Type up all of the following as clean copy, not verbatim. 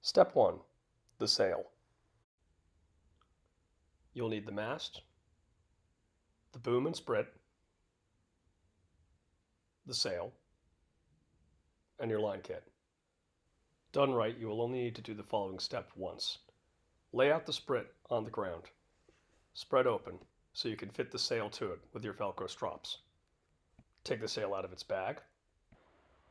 Step 1. The sail. You'll need the mast, the boom and sprit, the sail, and your line kit. Done right, you will only need to do the following step once. Lay out the sprit on the ground. Spread open so you can fit the sail to it with your Velcro strops. Take the sail out of its bag.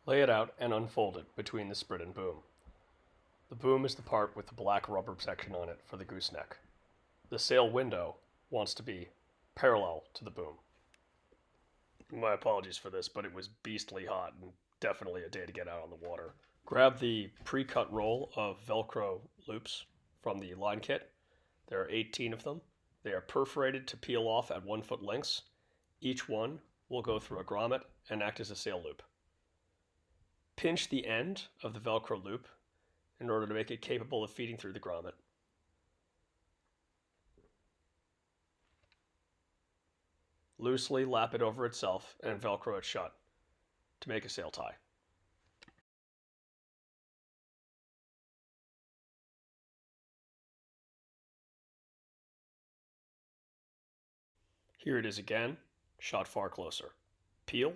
Lay it out and unfold it between the sprit and boom. The boom is the part with the black rubber section on it for the gooseneck. The sail window wants to be parallel to the boom. My apologies for this, but it was beastly hot and definitely a day to get out on the water. Grab the pre-cut roll of Velcro loops from the line kit. There are 18 of them. They are perforated to peel off at 1 foot lengths. Each one will go through a grommet and act as a sail loop. Pinch the end of the Velcro loop in order to make it capable of feeding through the grommet. Loosely lap it over itself and Velcro it shut to make a sail tie. Here it is again, shot far closer. Peel,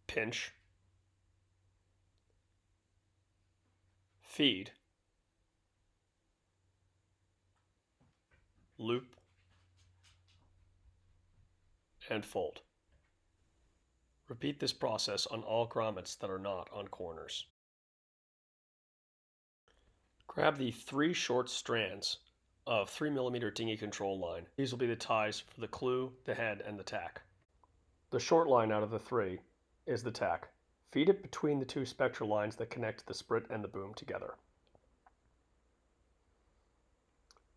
pinch, feed, loop, and fold. Repeat this process on all grommets that are not on corners. Grab the 3 short strands of 3mm dinghy control line. These will be the ties for the clew, the head, and the tack. The short line out of the 3 is the tack. Feed it between the 2 spectral lines that connect the sprit and the boom together.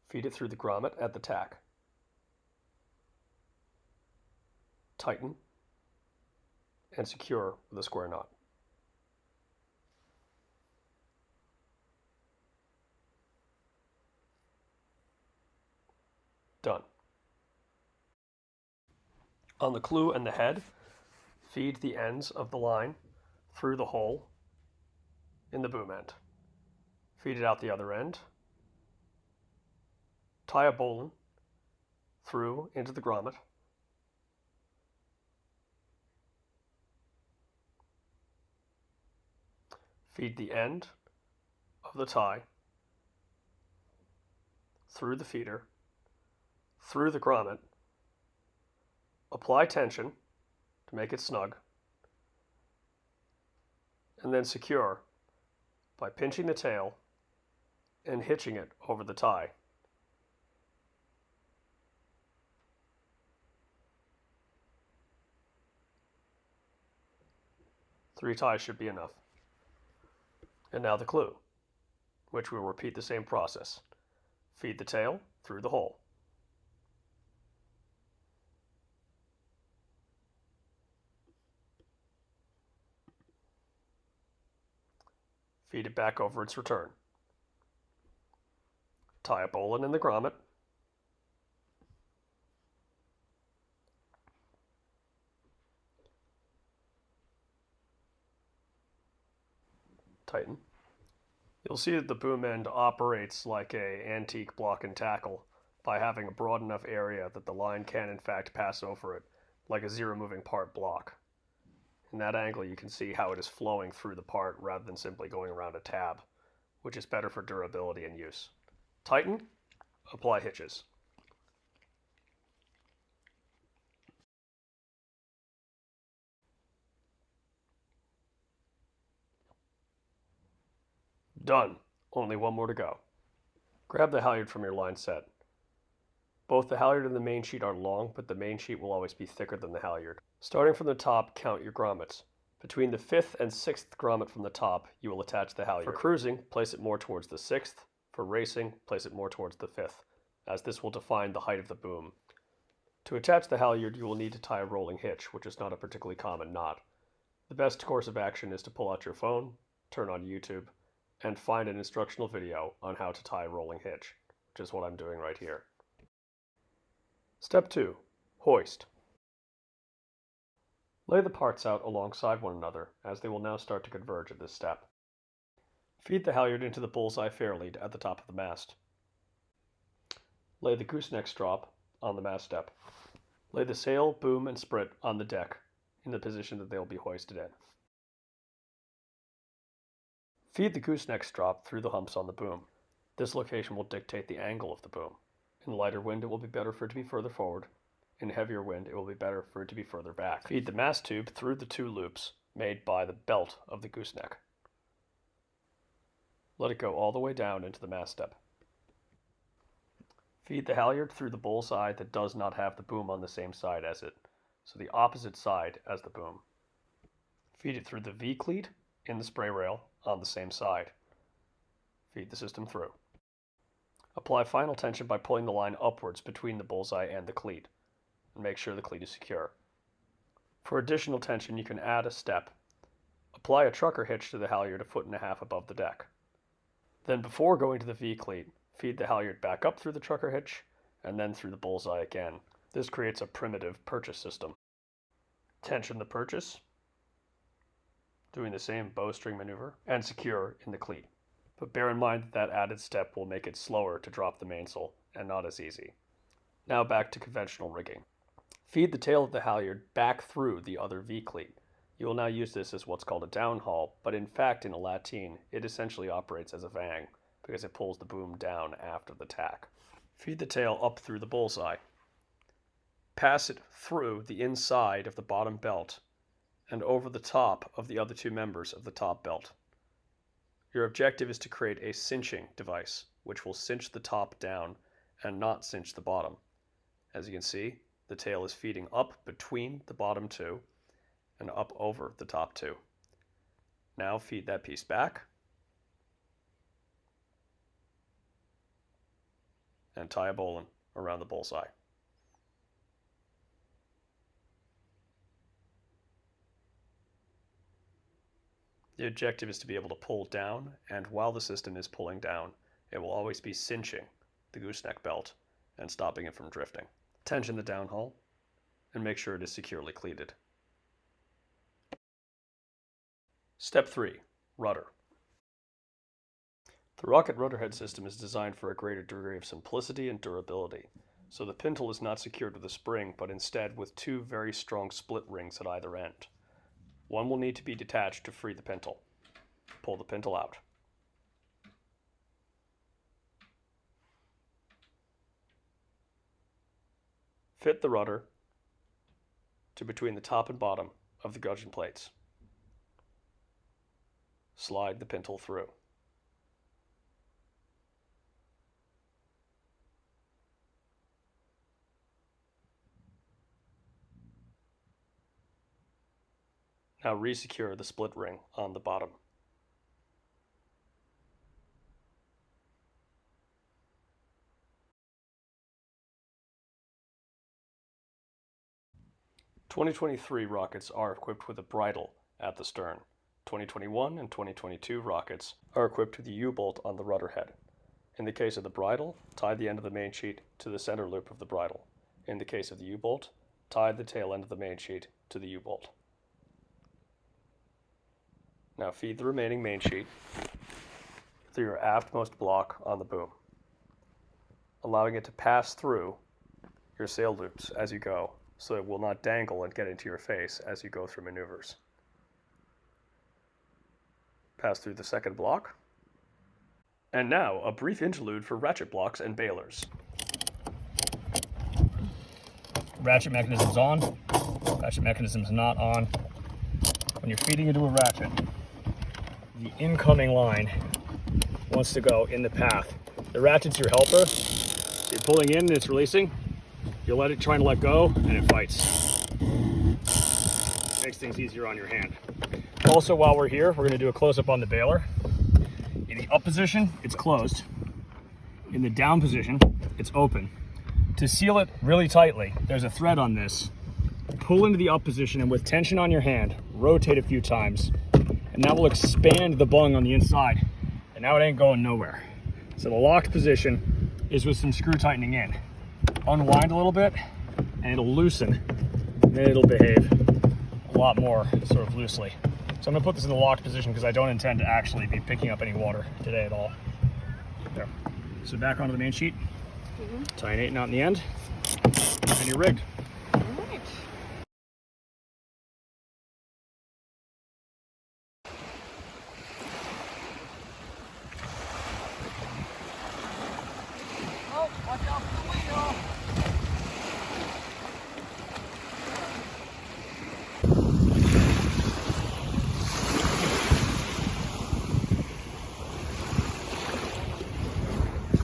Feed it through the grommet at the tack. Tighten and secure with a square knot. Done. On the clew and the head, feed the ends of the line through the hole in the boom end. Feed it out the other end. Tie a bowline through into the grommet. Feed the end of the tie through the feeder, through the grommet. Apply tension to make it snug, and then secure by pinching the tail and hitching it over the tie. Three ties should be enough. And now the clew, which we will repeat the same process. Feed the tail through the hole. Feed it back over its return. Tie a bowline in the grommet. Tighten. You'll see that the boom end operates like an antique block and tackle by having a broad enough area that the line can in fact pass over it, like a zero moving part block. In that angle you can see how it is flowing through the part rather than simply going around a tab, which is better for durability and use. Tighten, apply hitches. Done. Only one more to go. Grab the halyard from your line set. Both the halyard and the main sheet are long, but the main sheet will always be thicker than the halyard. Starting from the top, count your grommets. Between the 5th and 6th grommet from the top, you will attach the halyard. For cruising, place it more towards the 6th. For racing, place it more towards the 5th, as this will define the height of the boom. To attach the halyard, you will need to tie a rolling hitch, which is not a particularly common knot. The best course of action is to pull out your phone, turn on YouTube, and find an instructional video on how to tie a rolling hitch, which is what I'm doing right here. Step 2. Hoist. Lay the parts out alongside one another, as they will now start to converge at this step. Feed the halyard into the bullseye fairlead at the top of the mast. Lay the gooseneck strop on the mast step. Lay the sail, boom, and sprit on the deck in the position that they will be hoisted in. Feed the gooseneck strop through the humps on the boom. This location will dictate the angle of the boom. In lighter wind, it will be better for it to be further forward. In heavier wind, it will be better for it to be further back. Feed the mast tube through the two loops made by the belt of the gooseneck. Let it go all the way down into the mast step. Feed the halyard through the bullseye that does not have the boom on the same side as it, so the opposite side as the boom. Feed it through the V-cleat in the spray rail on the same side. Feed the system through. Apply final tension by pulling the line upwards between the bullseye and the cleat, and make sure the cleat is secure. For additional tension, you can add a step. Apply a trucker hitch to the halyard 1.5 feet above the deck. Then before going to the V-cleat, feed the halyard back up through the trucker hitch, and then through the bullseye again. This creates a primitive purchase system. Tension the purchase, doing the same bowstring maneuver, and secure in the cleat. But bear in mind that added step will make it slower to drop the mainsail, and not as easy. Now back to conventional rigging. Feed the tail of the halyard back through the other V-cleat. You will now use this as what's called a downhaul, but in fact in a lateen, it essentially operates as a vang, because it pulls the boom down after the tack. Feed the tail up through the bullseye. Pass it through the inside of the bottom belt and over the top of the other two members of the top belt. Your objective is to create a cinching device, which will cinch the top down and not cinch the bottom. As you can see, the tail is feeding up between the bottom two and up over the top two. Now feed that piece back and tie a bowline around the bullseye. The objective is to be able to pull down, and while the system is pulling down, it will always be cinching the gooseneck belt and stopping it from drifting. Tension the downhaul and make sure it is securely cleated. Step 3. Rudder. The rocket rudder head system is designed for a greater degree of simplicity and durability, so the pintle is not secured with a spring, but instead with two very strong split rings at either end. One will need to be detached to free the pintle. Pull the pintle out. Fit the rudder to between the top and bottom of the gudgeon plates. Slide the pintle through. Now resecure the split ring on the bottom. "2023 rockets are equipped with a bridle at the stern. 2021 and 2022 rockets are equipped with a U-bolt on the rudder head. In the case of the bridle, tie the end of the main sheet to the center loop of the bridle. In the case of the U-bolt, tie the tail end of the main sheet to the U-bolt. Now feed the remaining main sheet through your aftmost block on the boom, allowing it to pass through your sail loops as you go, so it will not dangle and get into your face as you go through maneuvers. Pass through the second block. And now, a brief interlude for ratchet blocks and bailers. Ratchet mechanism's on, ratchet mechanism's not on. When you're feeding into a ratchet, the incoming line wants to go in the path. The ratchet's your helper. So you're pulling in and it's releasing. You let it try to let go and it fights. Makes things easier on your hand. Also, while we're here, we're going to do a close-up on the bailer. In the up position, it's closed. In the down position, it's open. To seal it really tightly, there's a thread on this. Pull into the up position and with tension on your hand, rotate a few times, and that will expand the bung on the inside. And now it ain't going nowhere. So the locked position is with some screw tightening in. Unwind a little bit, and it'll loosen. And then it'll behave a lot more sort of loosely. So I'm going to put this in the locked position because I don't intend to actually be picking up any water today at all. There. So back onto the main sheet. Tie an 8 knot in the end, and you're rigged. All right. Oh, watch out for the wheel.